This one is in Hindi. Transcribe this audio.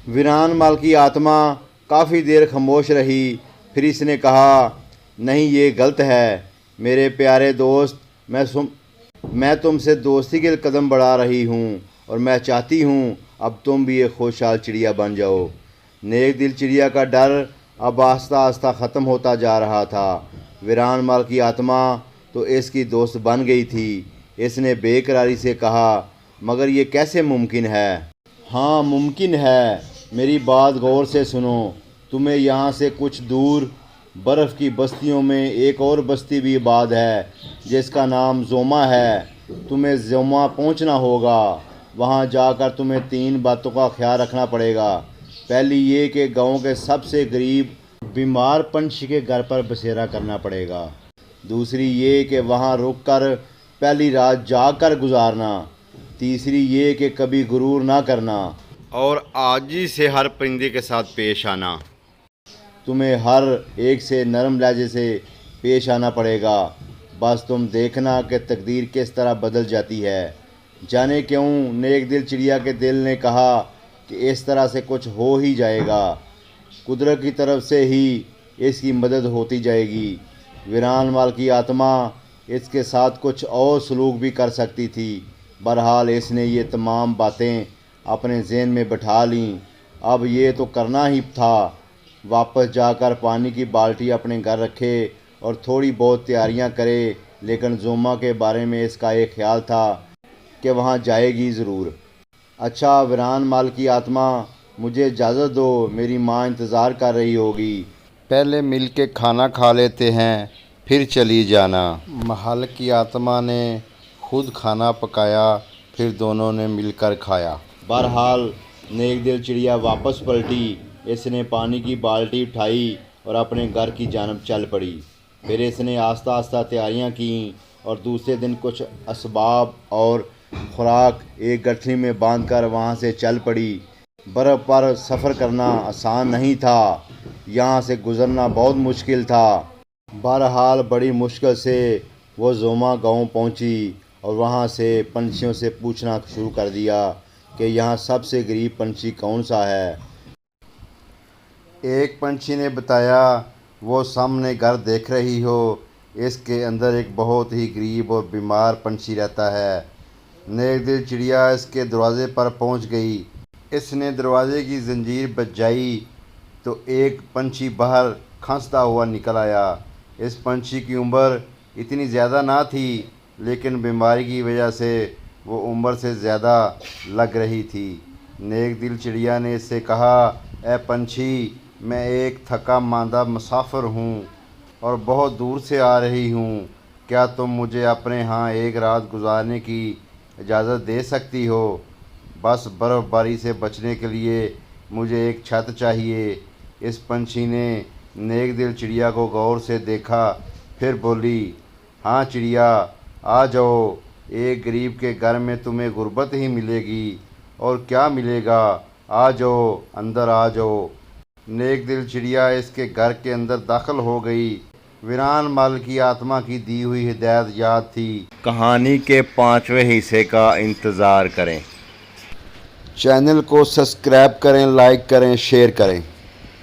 वीरान माल की आत्मा काफ़ी देर खामोश रही। फिर इसने कहा, नहीं, ये गलत है मेरे प्यारे दोस्त। मैं तुमसे दोस्ती के कदम बढ़ा रही हूँ और मैं चाहती हूँ अब तुम भी एक खुशहाल चिड़िया बन जाओ। नेक दिल चिड़िया का डर अब आस्ता आस्ता ख़त्म होता जा रहा था। वीरान माल की आत्मा तो इसकी दोस्त बन गई थी। इसने बेकरारी से कहा, मगर ये कैसे मुमकिन है? हाँ, मुमकिन है। मेरी बात गौर से सुनो। तुम्हें यहाँ से कुछ दूर बर्फ़ की बस्तियों में एक और बस्ती भी आबाद है जिसका नाम जोमा है। तुम्हें जोमा पहुँचना होगा। वहाँ जाकर तुम्हें 3 बातों का ख्याल रखना पड़ेगा। पहली ये कि गांव के सबसे गरीब बीमार पंछी के घर पर बसेरा करना पड़ेगा। दूसरी ये कि वहाँ रुककर पहली रात जाकर गुजारना। तीसरी ये कि कभी गुरूर ना करना और आजी से हर परिंदे के साथ पेश आना। तुम्हें हर एक से नरम लहजे से पेश आना पड़ेगा। बस तुम देखना कि तकदीर किस तरह बदल जाती है। जाने क्यों नेक दिल चिड़िया के दिल ने कहा कि इस तरह से कुछ हो ही जाएगा। कुदरत की तरफ से ही इसकी मदद होती जाएगी। वीरान माल की आत्मा इसके साथ कुछ और सलूक भी कर सकती थी। बहरहाल इसने ये तमाम बातें अपने ज़हन में बैठा लीं। अब ये तो करना ही था। वापस जाकर पानी की बाल्टी अपने घर रखे और थोड़ी बहुत तैयारियां करे। लेकिन जोमा के बारे में इसका एक ख्याल था कि वहाँ जाएगी ज़रूर। अच्छा वीरान माल की आत्मा, मुझे इजाज़त दो, मेरी माँ इंतज़ार कर रही होगी। पहले मिल के खाना खा लेते हैं, फिर चली जाना। महल की आत्मा ने खुद खाना पकाया, फिर दोनों ने मिलकर खाया। बहरहाल नेक दिल चिड़िया वापस पलटी। इसने पानी की बाल्टी उठाई और अपने घर की जानब चल पड़ी। फिर इसने आस्ता आस्ता तैयारियां की और दूसरे दिन कुछ असबाब और खुराक एक गठरी में बांधकर वहां से चल पड़ी। बर्फ़ पर सफ़र करना आसान नहीं था। यहाँ से गुज़रना बहुत मुश्किल था। बहरहाल बड़ी मुश्किल से वो जोमा गांव पहुंची और वहां से पंछियों से पूछना शुरू कर दिया कि यहाँ सबसे गरीब पंछी कौन सा है। एक पंछी ने बताया, वो सामने घर देख रही हो, इसके अंदर एक बहुत ही गरीब और बीमार पंछी रहता है। नेक दिल चिड़िया इसके दरवाज़े पर पहुंच गई। इसने दरवाज़े की जंजीर बजाई तो एक पंछी बाहर खांसता हुआ निकल आया। इस पंछी की उम्र इतनी ज़्यादा ना थी, लेकिन बीमारी की वजह से वो उम्र से ज़्यादा लग रही थी। नेक दिल चिड़िया ने इससे कहा, ए पंछी, मैं एक थका मांदा मुसाफिर हूँ और बहुत दूर से आ रही हूँ। क्या तुम मुझे अपने यहाँ एक रात गुजारने की इजाज़त दे सकती हो? बस बर्फ़बारी से बचने के लिए मुझे एक छत चाहिए। इस पंछी ने नेक दिल चिड़िया को गौर से देखा, फिर बोली, हाँ चिड़िया, आ जाओ। एक गरीब के घर में तुम्हें गुर्बत ही मिलेगी और क्या मिलेगा। आ जाओ, अंदर आ जाओ। नेक दिल चिड़िया इसके घर के अंदर दाखिल हो गई। वीरान माल की आत्मा की दी हुई हिदायत याद थी। कहानी के 5वें हिस्से का इंतज़ार करें। चैनल को सब्सक्राइब करें, लाइक करें, शेयर करें।